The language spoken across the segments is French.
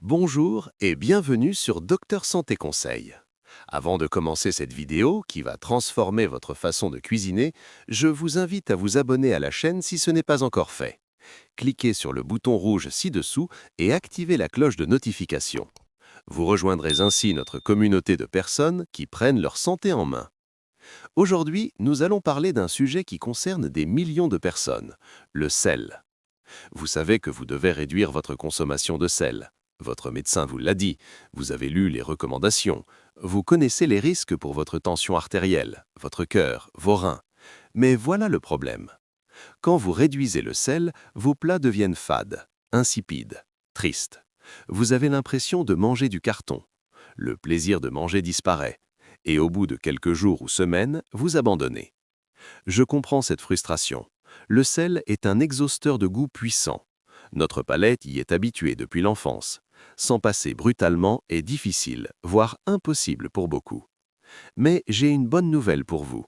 Bonjour et bienvenue sur Docteur Santé Conseil. Avant de commencer cette vidéo qui va transformer votre façon de cuisiner, je vous invite à vous abonner à la chaîne si ce n'est pas encore fait. Cliquez sur le bouton rouge ci-dessous et activez la cloche de notification. Vous rejoindrez ainsi notre communauté de personnes qui prennent leur santé en main. Aujourd'hui, nous allons parler d'un sujet qui concerne des millions de personnes, le sel. Vous savez que vous devez réduire votre consommation de sel. Votre médecin vous l'a dit, vous avez lu les recommandations, vous connaissez les risques pour votre tension artérielle, votre cœur, vos reins. Mais voilà le problème. Quand vous réduisez le sel, vos plats deviennent fades, insipides, tristes. Vous avez l'impression de manger du carton. Le plaisir de manger disparaît. Et au bout de quelques jours ou semaines, vous abandonnez. Je comprends cette frustration. Le sel est un exhausteur de goût puissant. Notre palais y est habitué depuis l'enfance. S'en passer brutalement est difficile, voire impossible pour beaucoup. Mais j'ai une bonne nouvelle pour vous.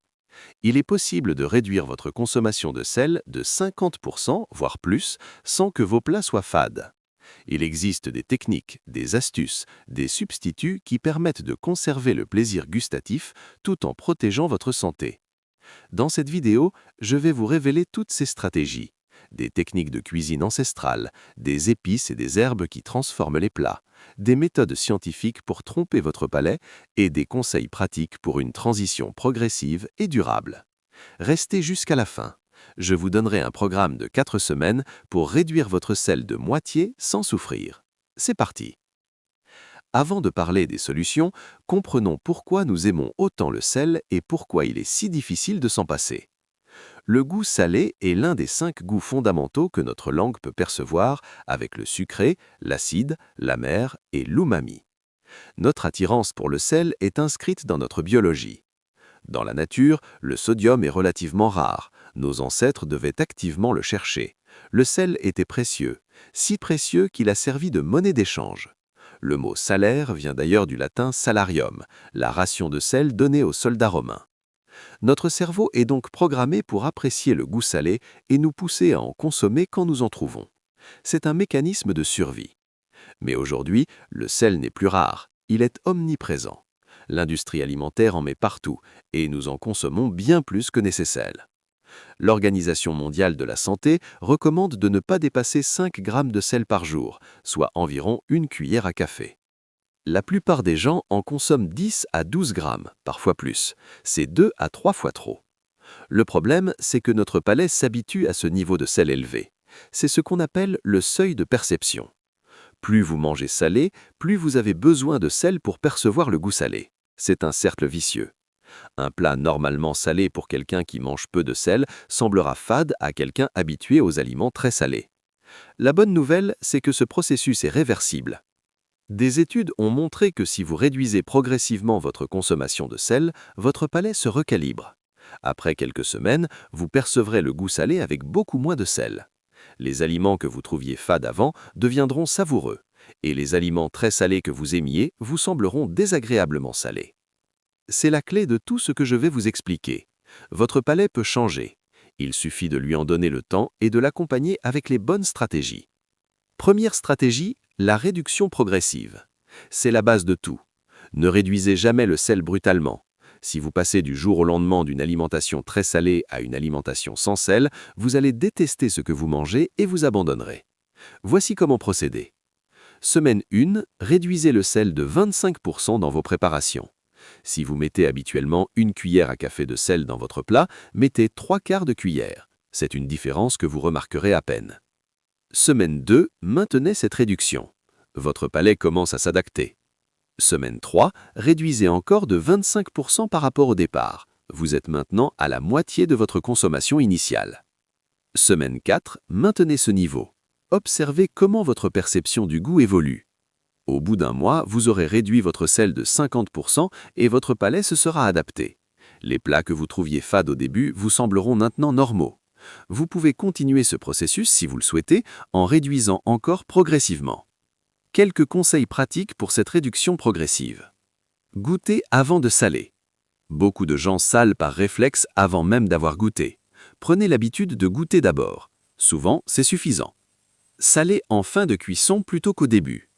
Il est possible de réduire votre consommation de sel de 50%, voire plus, sans que vos plats soient fades. Il existe des techniques, des astuces, des substituts qui permettent de conserver le plaisir gustatif tout en protégeant votre santé. Dans cette vidéo, je vais vous révéler toutes ces stratégies. Des techniques de cuisine ancestrale, des épices et des herbes qui transforment les plats, des méthodes scientifiques pour tromper votre palais et des conseils pratiques pour une transition progressive et durable. Restez jusqu'à la fin. Je vous donnerai un programme de 4 semaines pour réduire votre sel de moitié sans souffrir. C'est parti! Avant de parler des solutions, comprenons pourquoi nous aimons autant le sel et pourquoi il est si difficile de s'en passer. Le goût salé est l'un des 5 goûts fondamentaux que notre langue peut percevoir avec le sucré, l'acide, l'amer et l'umami. Notre attirance pour le sel est inscrite dans notre biologie. Dans la nature, le sodium est relativement rare. Nos ancêtres devaient activement le chercher. Le sel était précieux, si précieux qu'il a servi de monnaie d'échange. Le mot salaire vient d'ailleurs du latin salarium, la ration de sel donnée aux soldats romains. Notre cerveau est donc programmé pour apprécier le goût salé et nous pousser à en consommer quand nous en trouvons. C'est un mécanisme de survie. Mais aujourd'hui, le sel n'est plus rare, il est omniprésent. L'industrie alimentaire en met partout et nous en consommons bien plus que nécessaire. L'Organisation mondiale de la santé recommande de ne pas dépasser 5 grammes de sel par jour, soit environ une cuillère à café. La plupart des gens en consomment 10 à 12 grammes, parfois plus. C'est 2 à 3 fois trop. Le problème, c'est que notre palais s'habitue à ce niveau de sel élevé. C'est ce qu'on appelle le seuil de perception. Plus vous mangez salé, plus vous avez besoin de sel pour percevoir le goût salé. C'est un cercle vicieux. Un plat normalement salé pour quelqu'un qui mange peu de sel semblera fade à quelqu'un habitué aux aliments très salés. La bonne nouvelle, c'est que ce processus est réversible. Des études ont montré que si vous réduisez progressivement votre consommation de sel, votre palais se recalibre. Après quelques semaines, vous percevrez le goût salé avec beaucoup moins de sel. Les aliments que vous trouviez fades avant deviendront savoureux, et les aliments très salés que vous aimiez vous sembleront désagréablement salés. C'est la clé de tout ce que je vais vous expliquer. Votre palais peut changer. Il suffit de lui en donner le temps et de l'accompagner avec les bonnes stratégies. Première stratégie, la réduction progressive. C'est la base de tout. Ne réduisez jamais le sel brutalement. Si vous passez du jour au lendemain d'une alimentation très salée à une alimentation sans sel, vous allez détester ce que vous mangez et vous abandonnerez. Voici comment procéder. Semaine 1, réduisez le sel de 25% dans vos préparations. Si vous mettez habituellement une cuillère à café de sel dans votre plat, mettez 3/4 de cuillère. C'est une différence que vous remarquerez à peine. Semaine 2, maintenez cette réduction. Votre palais commence à s'adapter. Semaine 3, réduisez encore de 25% par rapport au départ. Vous êtes maintenant à la moitié de votre consommation initiale. Semaine 4, maintenez ce niveau. Observez comment votre perception du goût évolue. Au bout d'un mois, vous aurez réduit votre sel de 50% et votre palais se sera adapté. Les plats que vous trouviez fades au début vous sembleront maintenant normaux. Vous pouvez continuer ce processus, si vous le souhaitez, en réduisant encore progressivement. Quelques conseils pratiques pour cette réduction progressive. Goûter avant de saler. Beaucoup de gens salent par réflexe avant même d'avoir goûté. Prenez l'habitude de goûter d'abord. Souvent, c'est suffisant. Salez en fin de cuisson plutôt qu'au début.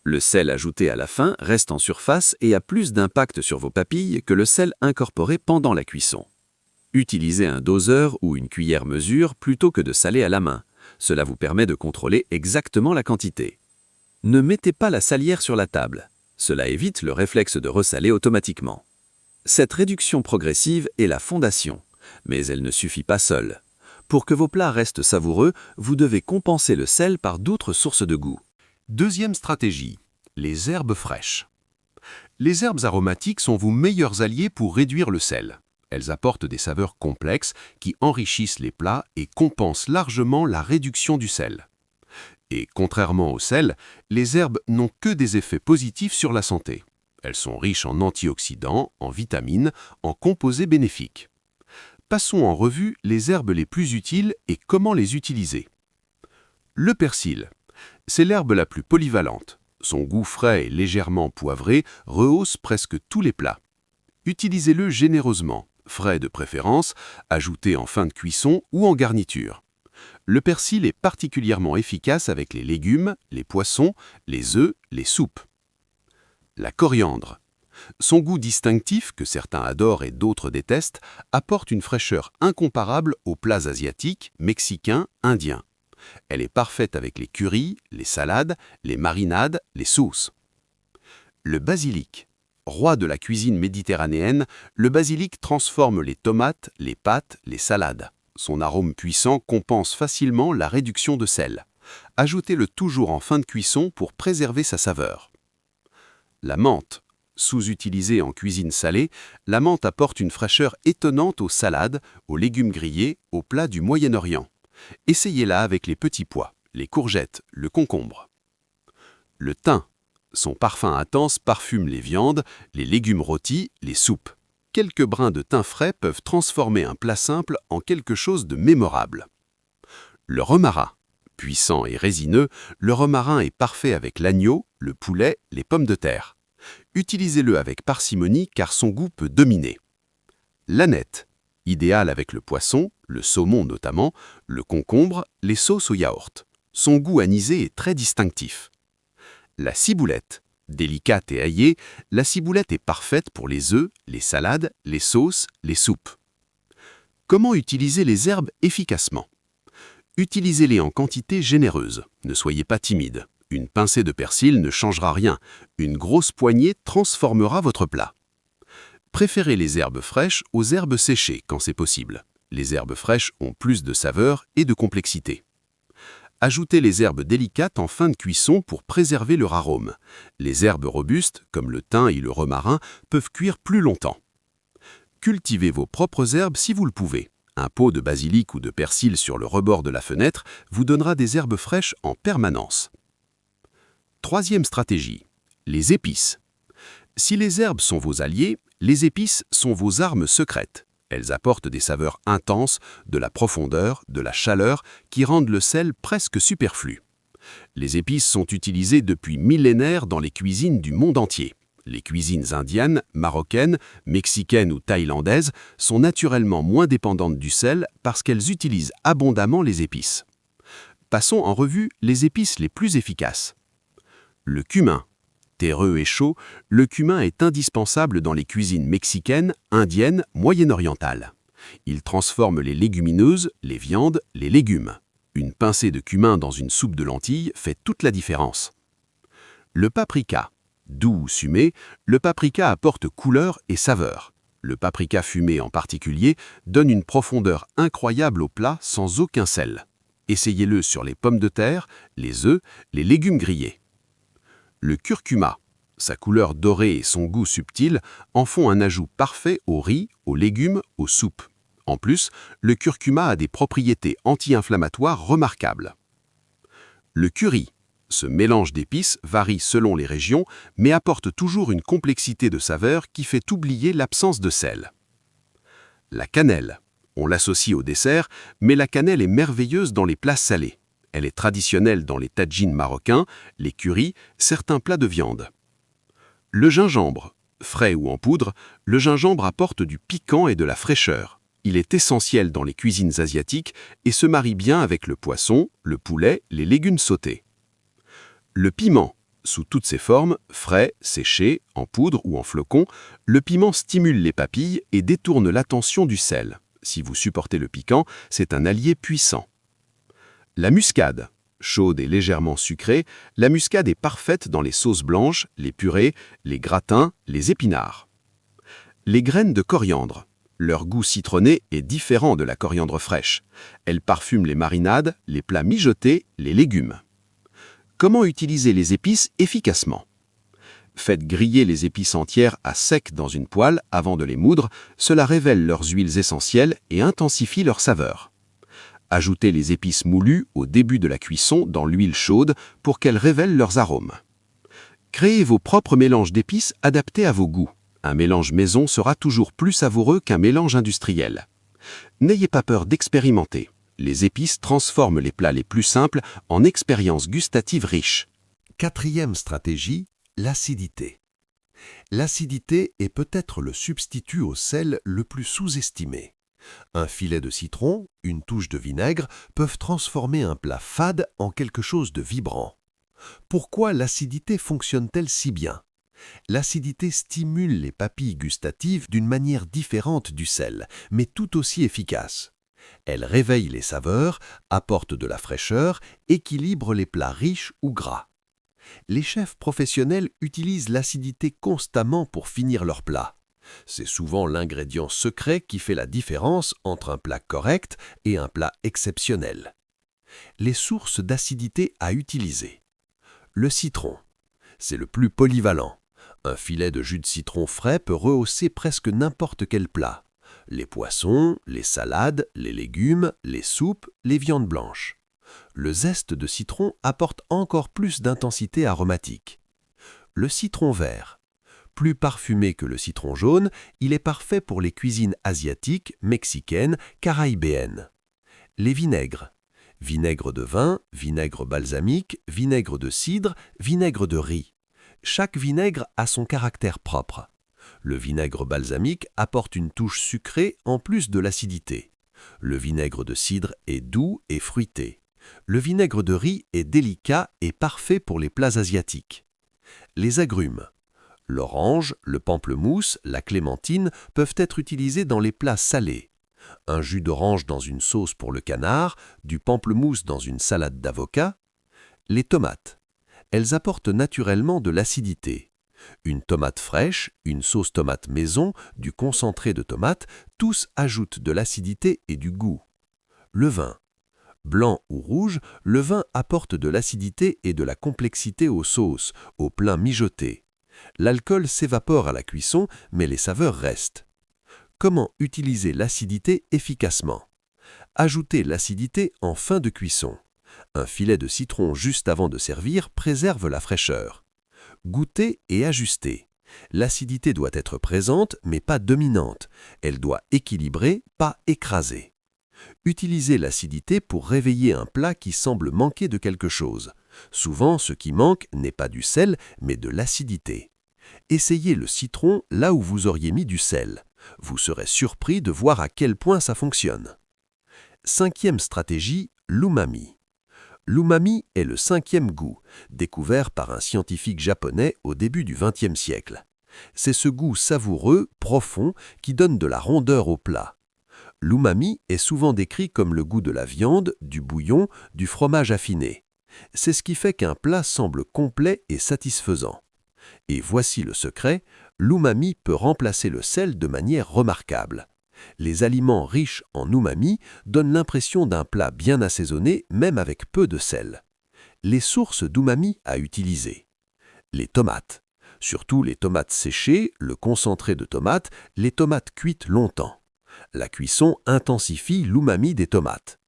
Le sel ajouté à la fin reste en surface et a plus d'impact sur vos papilles que le sel incorporé pendant la cuisson. Utilisez un doseur ou une cuillère mesure plutôt que de saler à la main. Cela vous permet de contrôler exactement la quantité. Ne mettez pas la salière sur la table. Cela évite le réflexe de ressaler automatiquement. Cette réduction progressive est la fondation, mais elle ne suffit pas seule. Pour que vos plats restent savoureux, vous devez compenser le sel par d'autres sources de goût. Deuxième stratégie, les herbes fraîches. Les herbes aromatiques sont vos meilleurs alliés pour réduire le sel. Elles apportent des saveurs complexes qui enrichissent les plats et compensent largement la réduction du sel. Et contrairement au sel, les herbes n'ont que des effets positifs sur la santé. Elles sont riches en antioxydants, en vitamines, en composés bénéfiques. Passons en revue les herbes les plus utiles et comment les utiliser. Le persil. C'est l'herbe la plus polyvalente. Son goût frais et légèrement poivré rehausse presque tous les plats. Utilisez-le généreusement, frais de préférence, ajouté en fin de cuisson ou en garniture. Le persil est particulièrement efficace avec les légumes, les poissons, les œufs, les soupes. La coriandre. Son goût distinctif, que certains adorent et d'autres détestent, apporte une fraîcheur incomparable aux plats asiatiques, mexicains, indiens. Elle est parfaite avec les currys, les salades, les marinades, les sauces. Le basilic. Roi de la cuisine méditerranéenne, le basilic transforme les tomates, les pâtes, les salades. Son arôme puissant compense facilement la réduction de sel. Ajoutez-le toujours en fin de cuisson pour préserver sa saveur. La menthe. Sous-utilisée en cuisine salée, la menthe apporte une fraîcheur étonnante aux salades, aux légumes grillés, aux plats du Moyen-Orient. Essayez-la avec les petits pois, les courgettes, le concombre. Le thym. Son parfum intense parfume les viandes, les légumes rôtis, les soupes. Quelques brins de thym frais peuvent transformer un plat simple en quelque chose de mémorable. Le romarin. Puissant et résineux, le romarin est parfait avec l'agneau, le poulet, les pommes de terre. Utilisez-le avec parcimonie car son goût peut dominer. L'aneth. Idéal avec le poisson, le saumon notamment, le concombre, les sauces au yaourt. Son goût anisé est très distinctif. La ciboulette. Délicate et aillée, la ciboulette est parfaite pour les œufs, les salades, les sauces, les soupes. Comment utiliser les herbes efficacement? Utilisez-les en quantité généreuse. Ne soyez pas timide. Une pincée de persil ne changera rien. Une grosse poignée transformera votre plat. Préférez les herbes fraîches aux herbes séchées quand c'est possible. Les herbes fraîches ont plus de saveur et de complexité. Ajoutez les herbes délicates en fin de cuisson pour préserver leur arôme. Les herbes robustes, comme le thym et le romarin, peuvent cuire plus longtemps. Cultivez vos propres herbes si vous le pouvez. Un pot de basilic ou de persil sur le rebord de la fenêtre vous donnera des herbes fraîches en permanence. Troisième stratégie, les épices. Si les herbes sont vos alliés, les épices sont vos armes secrètes. Elles apportent des saveurs intenses, de la profondeur, de la chaleur, qui rendent le sel presque superflu. Les épices sont utilisées depuis millénaires dans les cuisines du monde entier. Les cuisines indiennes, marocaines, mexicaines ou thaïlandaises sont naturellement moins dépendantes du sel parce qu'elles utilisent abondamment les épices. Passons en revue les épices les plus efficaces. Le cumin. Terreux et chaud, le cumin est indispensable dans les cuisines mexicaines, indiennes, moyen-orientales. Il transforme les légumineuses, les viandes, les légumes. Une pincée de cumin dans une soupe de lentilles fait toute la différence. Le paprika. Doux ou fumé, le paprika apporte couleur et saveur. Le paprika fumé en particulier donne une profondeur incroyable au plat sans aucun sel. Essayez-le sur les pommes de terre, les œufs, les légumes grillés. Le curcuma. Sa couleur dorée et son goût subtil en font un ajout parfait au riz, aux légumes, aux soupes. En plus, le curcuma a des propriétés anti-inflammatoires remarquables. Le curry. Ce mélange d'épices varie selon les régions, mais apporte toujours une complexité de saveurs qui fait oublier l'absence de sel. La cannelle. On l'associe au dessert, mais la cannelle est merveilleuse dans les plats salés. Elle est traditionnelle dans les tadjines marocains, les currys, certains plats de viande. Le gingembre. Frais ou en poudre, le gingembre apporte du piquant et de la fraîcheur. Il est essentiel dans les cuisines asiatiques et se marie bien avec le poisson, le poulet, les légumes sautés. Le piment. Sous toutes ses formes, frais, séché, en poudre ou en flocons, le piment stimule les papilles et détourne l'attention du sel. Si vous supportez le piquant, c'est un allié puissant. La muscade. Chaude et légèrement sucrée, la muscade est parfaite dans les sauces blanches, les purées, les gratins, les épinards. Les graines de coriandre. Leur goût citronné est différent de la coriandre fraîche. Elles parfument les marinades, les plats mijotés, les légumes. Comment utiliser les épices efficacement? Faites griller les épices entières à sec dans une poêle avant de les moudre, cela révèle leurs huiles essentielles et intensifie leur saveur. Ajoutez les épices moulues au début de la cuisson dans l'huile chaude pour qu'elles révèlent leurs arômes. Créez vos propres mélanges d'épices adaptés à vos goûts. Un mélange maison sera toujours plus savoureux qu'un mélange industriel. N'ayez pas peur d'expérimenter. Les épices transforment les plats les plus simples en expériences gustatives riches. 4e stratégie, l'acidité. L'acidité est peut-être le substitut au sel le plus sous-estimé. Un filet de citron, une touche de vinaigre peuvent transformer un plat fade en quelque chose de vibrant. Pourquoi l'acidité fonctionne-t-elle si bien? L'acidité stimule les papilles gustatives d'une manière différente du sel, mais tout aussi efficace. Elle réveille les saveurs, apporte de la fraîcheur, équilibre les plats riches ou gras. Les chefs professionnels utilisent l'acidité constamment pour finir leurs plats. C'est souvent l'ingrédient secret qui fait la différence entre un plat correct et un plat exceptionnel. Les sources d'acidité à utiliser. Le citron. C'est le plus polyvalent. Un filet de jus de citron frais peut rehausser presque n'importe quel plat. Les poissons, les salades, les légumes, les soupes, les viandes blanches. Le zeste de citron apporte encore plus d'intensité aromatique. Le citron vert. Plus parfumé que le citron jaune, il est parfait pour les cuisines asiatiques, mexicaines, caraïbéennes. Les vinaigres. Vinaigre de vin, vinaigre balsamique, vinaigre de cidre, vinaigre de riz. Chaque vinaigre a son caractère propre. Le vinaigre balsamique apporte une touche sucrée en plus de l'acidité. Le vinaigre de cidre est doux et fruité. Le vinaigre de riz est délicat et parfait pour les plats asiatiques. Les agrumes. L'orange, le pamplemousse, la clémentine peuvent être utilisés dans les plats salés. Un jus d'orange dans une sauce pour le canard, du pamplemousse dans une salade d'avocat. Les tomates. Elles apportent naturellement de l'acidité. Une tomate fraîche, une sauce tomate maison, du concentré de tomate, tous ajoutent de l'acidité et du goût. Le vin. Blanc ou rouge, le vin apporte de l'acidité et de la complexité aux sauces, aux plats mijotés. L'alcool s'évapore à la cuisson, mais les saveurs restent. Comment utiliser l'acidité efficacement? Ajoutez l'acidité en fin de cuisson. Un filet de citron juste avant de servir préserve la fraîcheur. Goûter et ajuster. L'acidité doit être présente, mais pas dominante. Elle doit équilibrer, pas écraser. Utilisez l'acidité pour réveiller un plat qui semble manquer de quelque chose. Souvent, ce qui manque n'est pas du sel, mais de l'acidité. Essayez le citron là où vous auriez mis du sel. Vous serez surpris de voir à quel point ça fonctionne. 5e stratégie, l'umami. L'umami est le 5e goût, découvert par un scientifique japonais au début du XXe siècle. C'est ce goût savoureux, profond, qui donne de la rondeur au plat. L'umami est souvent décrit comme le goût de la viande, du bouillon, du fromage affiné. C'est ce qui fait qu'un plat semble complet et satisfaisant. Et voici le secret, l'umami peut remplacer le sel de manière remarquable. Les aliments riches en umami donnent l'impression d'un plat bien assaisonné, même avec peu de sel. Les sources d'umami à utiliser. Les tomates. Surtout les tomates séchées, le concentré de tomates, les tomates cuites longtemps. La cuisson intensifie l'umami des tomates.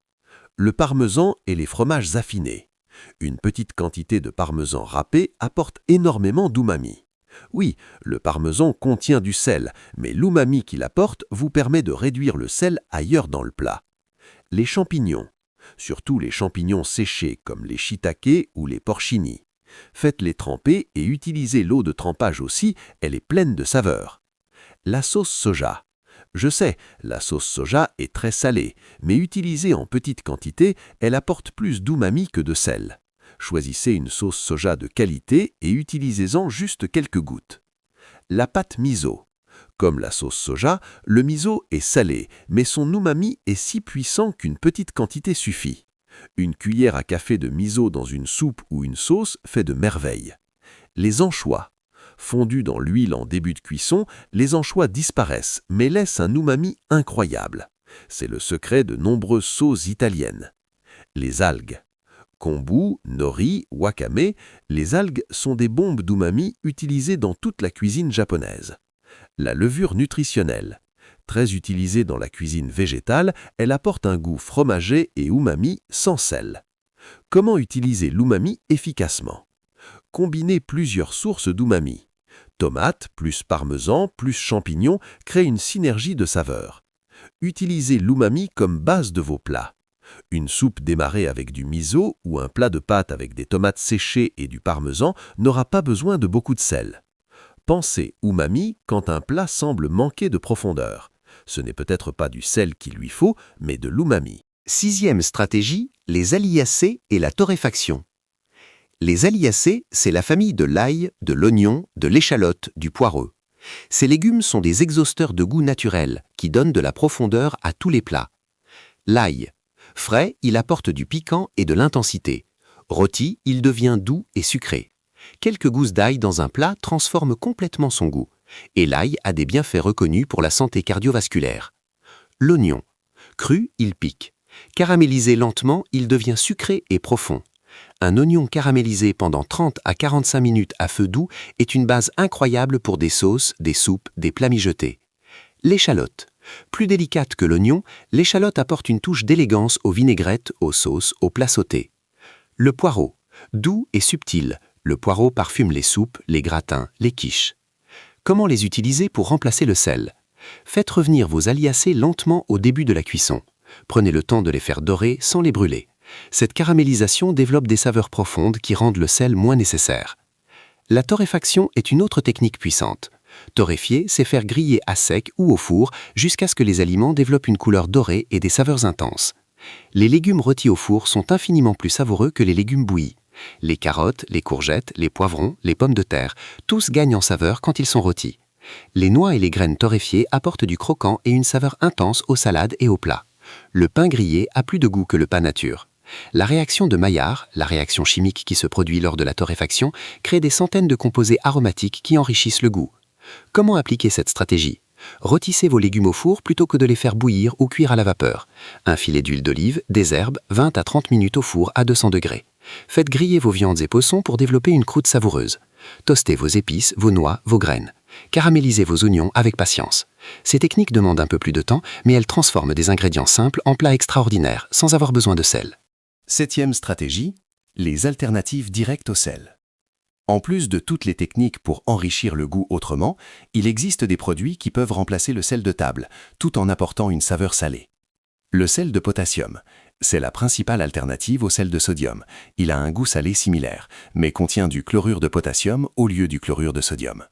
Le parmesan et les fromages affinés. Une petite quantité de parmesan râpé apporte énormément d'umami. Oui, le parmesan contient du sel, mais l'umami qu'il apporte vous permet de réduire le sel ailleurs dans le plat. Les champignons. Surtout les champignons séchés comme les shiitake ou les porcini. Faites-les tremper et utilisez l'eau de trempage aussi, elle est pleine de saveurs. La sauce soja. Je sais, la sauce soja est très salée, mais utilisée en petite quantité, elle apporte plus d'umami que de sel. Choisissez une sauce soja de qualité et utilisez-en juste quelques gouttes. La pâte miso. Comme la sauce soja, le miso est salé, mais son umami est si puissant qu'une petite quantité suffit. Une cuillère à café de miso dans une soupe ou une sauce fait de merveilles. Les anchois. Fondus dans l'huile en début de cuisson, les anchois disparaissent, mais laissent un umami incroyable. C'est le secret de nombreuses sauces italiennes. Les algues. Kombu, nori, wakame, les algues sont des bombes d'umami utilisées dans toute la cuisine japonaise. La levure nutritionnelle. Très utilisée dans la cuisine végétale, elle apporte un goût fromager et umami sans sel. Comment utiliser l'umami efficacement? Combiner plusieurs sources d'umami. Tomates plus parmesan plus champignons créent une synergie de saveurs. Utilisez l'umami comme base de vos plats. Une soupe démarrée avec du miso ou un plat de pâtes avec des tomates séchées et du parmesan n'aura pas besoin de beaucoup de sel. Pensez umami quand un plat semble manquer de profondeur. Ce n'est peut-être pas du sel qu'il lui faut, mais de l'umami. 6e stratégie, les aliacées et la torréfaction. Les aliacées, c'est la famille de l'ail, de l'oignon, de l'échalote, du poireau. Ces légumes sont des exhausteurs de goût naturel qui donnent de la profondeur à tous les plats. L'ail. Frais, il apporte du piquant et de l'intensité. Rôti, il devient doux et sucré. Quelques gousses d'ail dans un plat transforment complètement son goût. Et l'ail a des bienfaits reconnus pour la santé cardiovasculaire. L'oignon. Cru, il pique. Caramélisé lentement, il devient sucré et profond. Un oignon caramélisé pendant 30 à 45 minutes à feu doux est une base incroyable pour des sauces, des soupes, des plats mijotés. L'échalote. Plus délicate que l'oignon, l'échalote apporte une touche d'élégance aux vinaigrettes, aux sauces, aux plats sautés. Le poireau. Doux et subtil, le poireau parfume les soupes, les gratins, les quiches. Comment les utiliser pour remplacer le sel? Faites revenir vos aliacées lentement au début de la cuisson. Prenez le temps de les faire dorer sans les brûler. Cette caramélisation développe des saveurs profondes qui rendent le sel moins nécessaire. La torréfaction est une autre technique puissante. Torréfier, c'est faire griller à sec ou au four jusqu'à ce que les aliments développent une couleur dorée et des saveurs intenses. Les légumes rôtis au four sont infiniment plus savoureux que les légumes bouillis. Les carottes, les courgettes, les poivrons, les pommes de terre, tous gagnent en saveur quand ils sont rôtis. Les noix et les graines torréfiées apportent du croquant et une saveur intense aux salades et aux plats. Le pain grillé a plus de goût que le pain nature. La réaction de Maillard, la réaction chimique qui se produit lors de la torréfaction, crée des centaines de composés aromatiques qui enrichissent le goût. Comment appliquer cette stratégie? Rôtissez vos légumes au four plutôt que de les faire bouillir ou cuire à la vapeur. Un filet d'huile d'olive, des herbes, 20 à 30 minutes au four à 200 degrés. Faites griller vos viandes et poissons pour développer une croûte savoureuse. Toastez vos épices, vos noix, vos graines. Caramélisez vos oignons avec patience. Ces techniques demandent un peu plus de temps, mais elles transforment des ingrédients simples en plats extraordinaires, sans avoir besoin de sel. 7e stratégie, les alternatives directes au sel. En plus de toutes les techniques pour enrichir le goût autrement, il existe des produits qui peuvent remplacer le sel de table, tout en apportant une saveur salée. Le sel de potassium, c'est la principale alternative au sel de sodium. Il a un goût salé similaire, mais contient du chlorure de potassium au lieu du chlorure de sodium.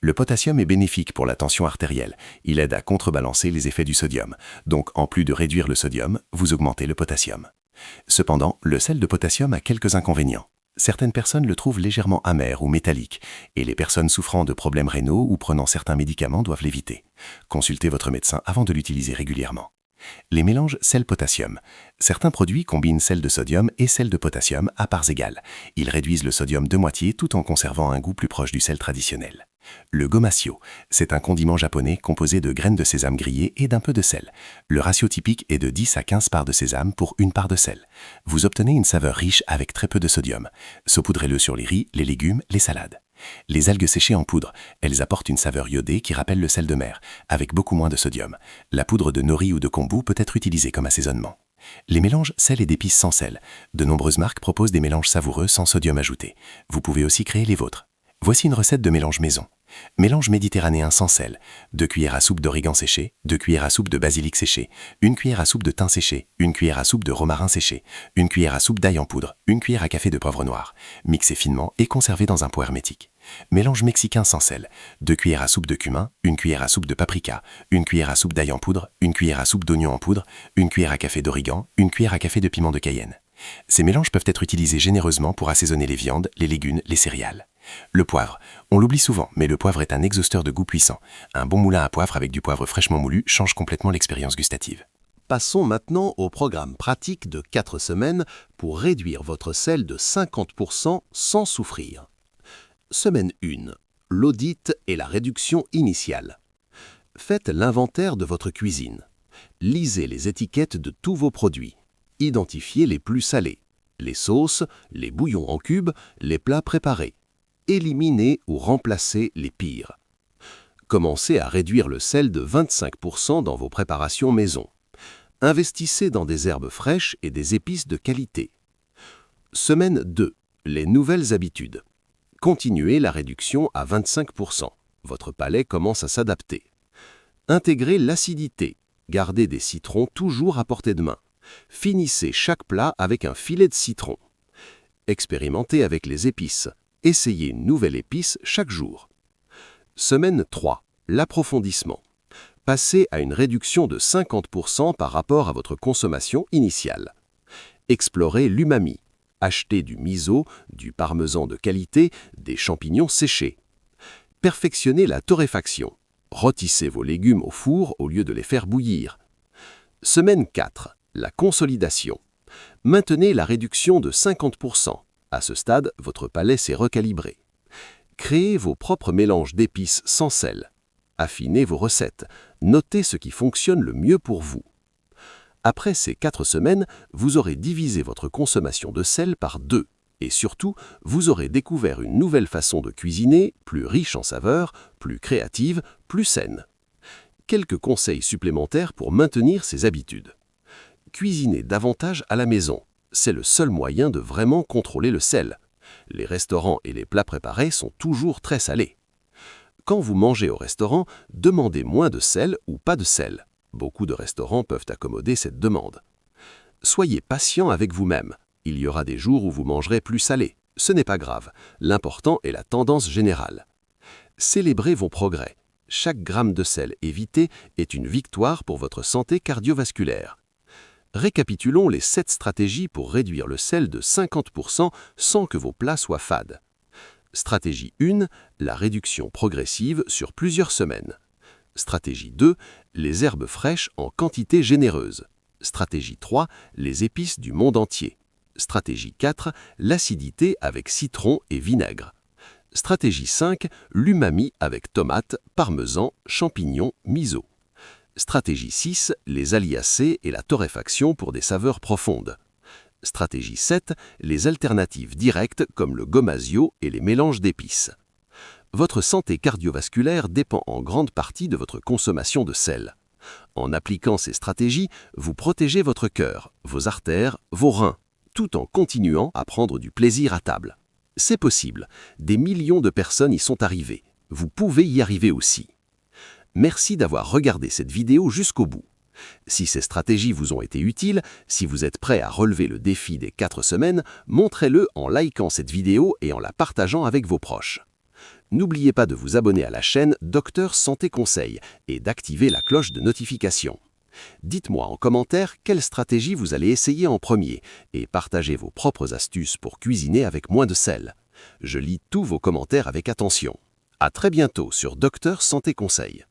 Le potassium est bénéfique pour la tension artérielle. Il aide à contrebalancer les effets du sodium. Donc, en plus de réduire le sodium, vous augmentez le potassium. Cependant, le sel de potassium a quelques inconvénients. Certaines personnes le trouvent légèrement amer ou métallique, et les personnes souffrant de problèmes rénaux ou prenant certains médicaments doivent l'éviter. Consultez votre médecin avant de l'utiliser régulièrement. Les mélanges sel-potassium. Certains produits combinent sel de sodium et sel de potassium à parts égales. Ils réduisent le sodium de moitié tout en conservant un goût plus proche du sel traditionnel. Le gomasio, c'est un condiment japonais composé de graines de sésame grillées et d'un peu de sel. Le ratio typique est de 10 à 15 parts de sésame pour une part de sel. Vous obtenez une saveur riche avec très peu de sodium. Saupoudrez-le sur les riz, les légumes, les salades. Les algues séchées en poudre, elles apportent une saveur iodée qui rappelle le sel de mer, avec beaucoup moins de sodium. La poudre de nori ou de kombu peut être utilisée comme assaisonnement. Les mélanges sel et d'épices sans sel. De nombreuses marques proposent des mélanges savoureux sans sodium ajouté. Vous pouvez aussi créer les vôtres. Voici une recette de mélange maison. Mélange méditerranéen sans sel. 2 cuillères à soupe d'origan séché, 2 cuillères à soupe de basilic séché, 1 cuillère à soupe de thym séché, 1 cuillère à soupe de romarin séché, 1 cuillère à soupe d'ail en poudre, 1 cuillère à café de poivre noir. Mixez finement et conservez dans un pot hermétique. Mélange mexicain sans sel. 2 cuillères à soupe de cumin, 1 cuillère à soupe de paprika, 1 cuillère à soupe d'ail en poudre, 1 cuillère à soupe d'oignon en poudre, 1 cuillère à café d'origan, 1 cuillère à café de piment de Cayenne. Ces mélanges peuvent être utilisés généreusement pour assaisonner les viandes, les légumes, les céréales. Le poivre. On l'oublie souvent, mais le poivre est un exhausteur de goût puissant. Un bon moulin à poivre avec du poivre fraîchement moulu change complètement l'expérience gustative. Passons maintenant au programme pratique de 4 semaines pour réduire votre sel de 50% sans souffrir. Semaine 1. L'audit et la réduction initiale. Faites l'inventaire de votre cuisine. Lisez les étiquettes de tous vos produits. Identifiez les plus salés, les sauces, les bouillons en cubes, les plats préparés. Éliminez ou remplacez les pires. Commencez à réduire le sel de 25% dans vos préparations maison. Investissez dans des herbes fraîches et des épices de qualité. Semaine 2. Les nouvelles habitudes. Continuez la réduction à 25%. Votre palais commence à s'adapter. Intégrez l'acidité. Gardez des citrons toujours à portée de main. Finissez chaque plat avec un filet de citron. Expérimentez avec les épices. Essayez une nouvelle épice chaque jour. Semaine 3. L'approfondissement. Passez à une réduction de 50% par rapport à votre consommation initiale. Explorez l'umami. Achetez du miso, du parmesan de qualité, des champignons séchés. Perfectionnez la torréfaction. Rôtissez vos légumes au four au lieu de les faire bouillir. Semaine 4. La consolidation. Maintenez la réduction de 50%. À ce stade, votre palais s'est recalibré. Créez vos propres mélanges d'épices sans sel. Affinez vos recettes. Notez ce qui fonctionne le mieux pour vous. Après ces 4 semaines, vous aurez divisé votre consommation de sel par 2. Et surtout, vous aurez découvert une nouvelle façon de cuisiner, plus riche en saveurs, plus créative, plus saine. Quelques conseils supplémentaires pour maintenir ces habitudes. Cuisinez davantage à la maison. C'est le seul moyen de vraiment contrôler le sel. Les restaurants et les plats préparés sont toujours très salés. Quand vous mangez au restaurant, demandez moins de sel ou pas de sel. Beaucoup de restaurants peuvent accommoder cette demande. Soyez patient avec vous-même. Il y aura des jours où vous mangerez plus salé. Ce n'est pas grave. L'important est la tendance générale. Célébrez vos progrès. Chaque gramme de sel évité est une victoire pour votre santé cardiovasculaire. Récapitulons les 7 stratégies pour réduire le sel de 50% sans que vos plats soient fades. Stratégie 1, la réduction progressive sur plusieurs semaines. Stratégie 2, les herbes fraîches en quantité généreuse. Stratégie 3, les épices du monde entier. Stratégie 4, l'acidité avec citron et vinaigre. Stratégie 5, l'umami avec tomates, parmesan, champignons, miso. Stratégie 6, les aliacés et la torréfaction pour des saveurs profondes. Stratégie 7, les alternatives directes comme le gomasio et les mélanges d'épices. Votre santé cardiovasculaire dépend en grande partie de votre consommation de sel. En appliquant ces stratégies, vous protégez votre cœur, vos artères, vos reins, tout en continuant à prendre du plaisir à table. C'est possible, des millions de personnes y sont arrivées. Vous pouvez y arriver aussi. Merci d'avoir regardé cette vidéo jusqu'au bout. Si ces stratégies vous ont été utiles, si vous êtes prêt à relever le défi des 4 semaines, montrez-le en likant cette vidéo et en la partageant avec vos proches. N'oubliez pas de vous abonner à la chaîne Docteur Santé Conseil et d'activer la cloche de notification. Dites-moi en commentaire quelle stratégie vous allez essayer en premier et partagez vos propres astuces pour cuisiner avec moins de sel. Je lis tous vos commentaires avec attention. À très bientôt sur Docteur Santé Conseil.